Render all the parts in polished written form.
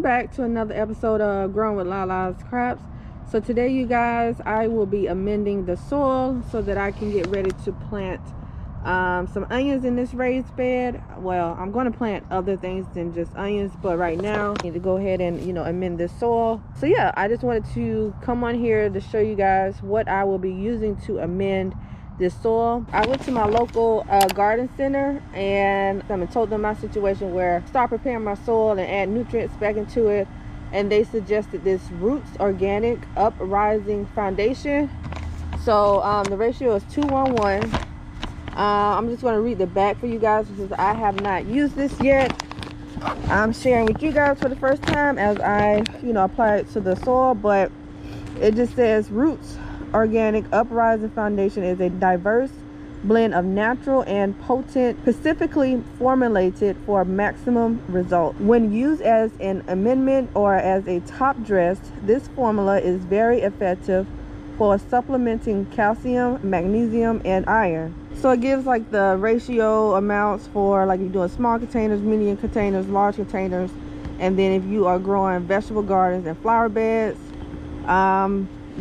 back to another episode of Growing with Lalascrops. So today, you guys, I will be amending the soil so that I can get ready to plant some onions in this raised bed. Well, I'm going to plant other things than just onions, but right now I need to go ahead and amend this soil. So yeah, I just wanted to come on here to show you guys what I will be using to amend this soil. I went to my local garden center and I told them my situation, where I start preparing my soil and add nutrients back into it, and they suggested this Roots Organic Uprising Foundation. So the ratio is 2:1:1. I'm just going to read the back for you guys because I have not used this yet. I'm sharing with you guys for the first time as I apply it to the soil, but it just says Roots Organic Uprising Foundation is a diverse blend of natural and potent, specifically formulated for maximum result. When used as an amendment or as a top dress, this formula is very effective for supplementing calcium, magnesium, and iron. So it gives like the ratio amounts for like you're doing small containers, medium containers, large containers, and then if you are growing vegetable gardens and flower beds.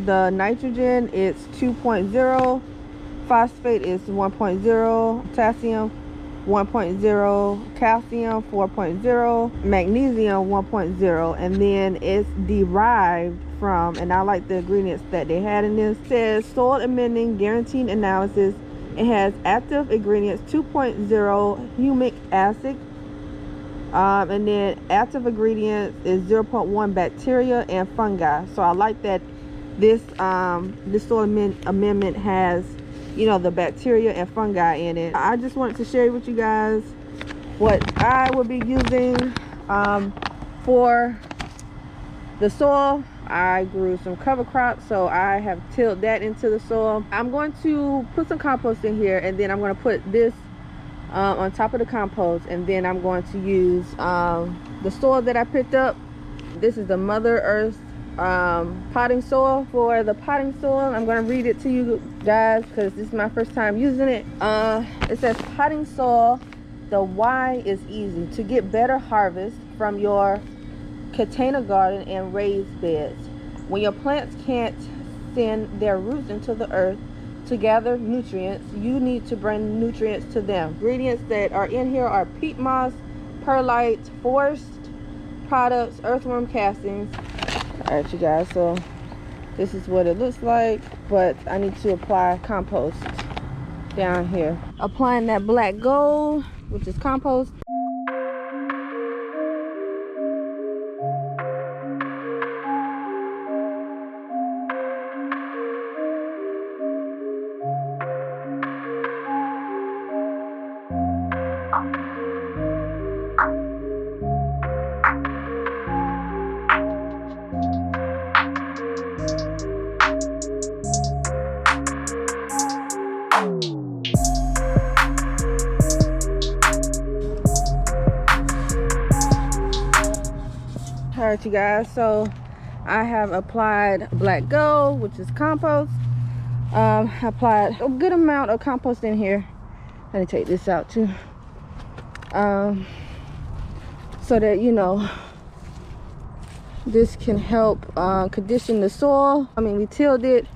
The nitrogen is 2.0, phosphate is 1.0, potassium 1.0, calcium 4.0, magnesium 1.0, and then it's derived from, and I like the ingredients that they had in this. It says soil amending guaranteed analysis. It has active ingredients 2.0 humic acid, and then active ingredients is 0.1 bacteria and fungi. So I like that this soil amendment has the bacteria and fungi in it. I just wanted to share with you guys what I will be using for the soil. I grew some cover crops, so I have tilled that into the soil. I'm going to put some compost in here, and then I'm going to put this on top of the compost, and then I'm going to use the soil that I picked up. This is the Mother Earth potting soil. For the potting soil, I'm going to read it to you guys because this is my first time using it. It says potting soil, the why is easy: to get better harvest from your container garden and raised beds. When your plants can't send their roots into the earth to gather nutrients, you need to bring nutrients to them. Ingredients that are in here are peat moss, perlite, forest products, earthworm castings. All right, you guys, so this is what it looks like, but I need to apply compost down here. Applying that black gold, which is compost. All right, you guys, so I have applied black gold, which is compost. Applied a good amount of compost in here. Let me take this out too, so that this can help condition the soil. I mean, we tilled it,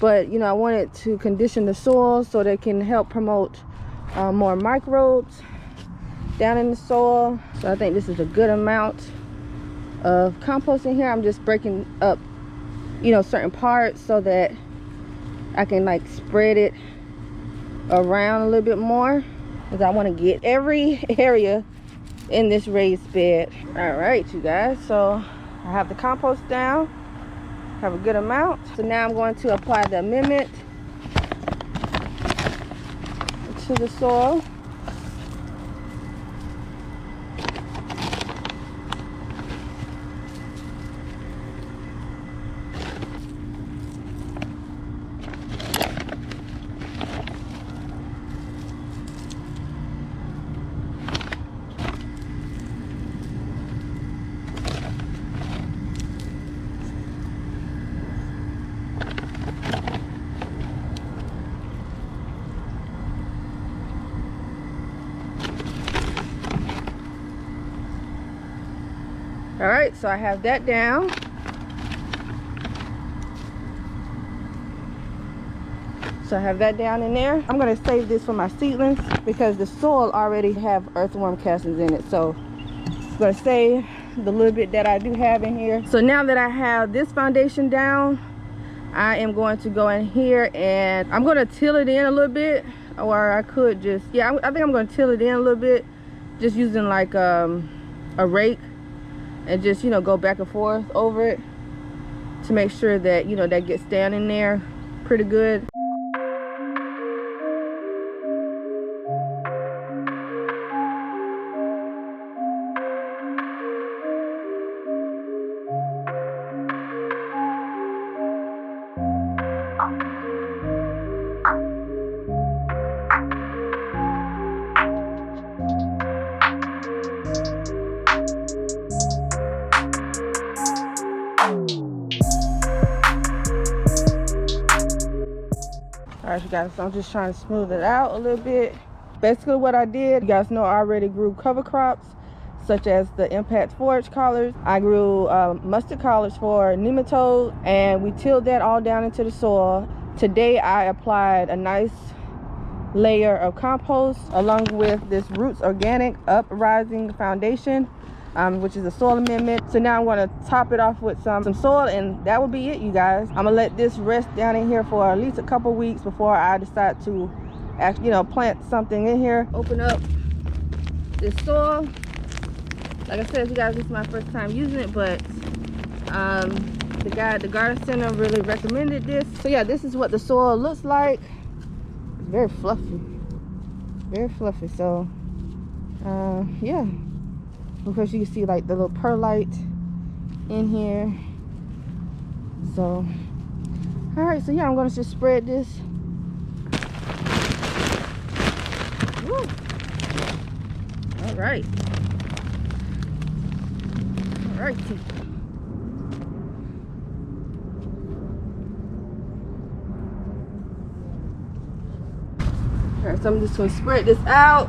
but I wanted to condition the soil so that it can help promote more microbes down in the soil. So I think this is a good amount of compost in here. I'm just breaking up certain parts so that I can like spread it around a little bit more, because I want to get every area in this raised bed. All right, you guys, so I have the compost down, have a good amount. So now I'm going to apply the amendment to the soil. All right, so I have that down. So I have that down in there. I'm gonna save this for my seedlings because the soil already have earthworm castings in it. So I'm gonna save the little bit that I do have in here. So now that I have this foundation down, I am going to go in here and I'm gonna till it in a little bit, or I could just, yeah, I think I'm gonna till it in a little bit, just using like a rake, and just, you know, go back and forth over it to make sure that, you know, that gets down in there pretty good. Alright, you guys, so I'm just trying to smooth it out a little bit. Basically what I did, you guys know I already grew cover crops such as the impact forage collards. I grew mustard collards for nematode, and we tilled that all down into the soil. Today I applied a nice layer of compost along with this Roots Organic Uprising Foundation, which is a soil amendment. So now I'm going to top it off with some soil, and that will be it, you guys. I'm gonna let this rest down in here for at least a couple weeks before I decide to actually, you know, plant something in here. Open up this soil. Like I said, you guys, this is my first time using it, but the guy at the garden center really recommended this. So yeah, this is what the soil looks like. It's very fluffy, very fluffy. So yeah, of course you can see like the little perlite in here. So all right, so yeah, I'm gonna just spread this. Woo. All right. All right. All right, so I'm just gonna spread this out.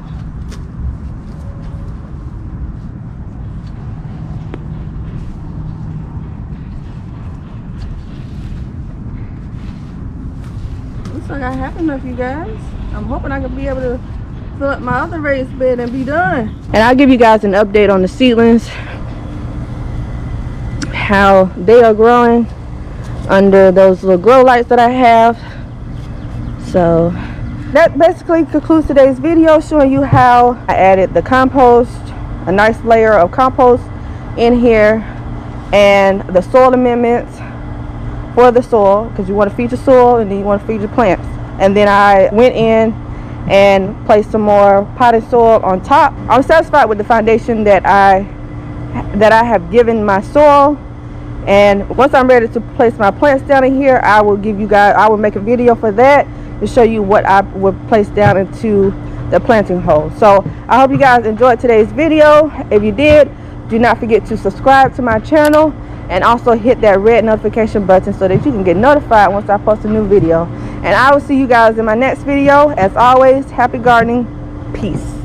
Looks like I have enough, you guys. I'm hoping I can be able to fill up my other raised bed and be done. And I'll give you guys an update on the seedlings, how they are growing under those little grow lights that I have. So that basically concludes today's video, showing you how I added the compost, a nice layer of compost in here, and the soil amendments for the soil, because you want to feed your soil and then you want to feed your plants. And then I went in and placed some more potting soil on top. I'm satisfied with the foundation that I have given my soil. And once I'm ready to place my plants down in here, I will make a video for that to show you what I would place down into the planting hole. So I hope you guys enjoyed today's video. If you did, do not forget to subscribe to my channel and also hit that red notification button so that you can get notified once I post a new video. And I will see you guys in my next video. As always, happy gardening. Peace.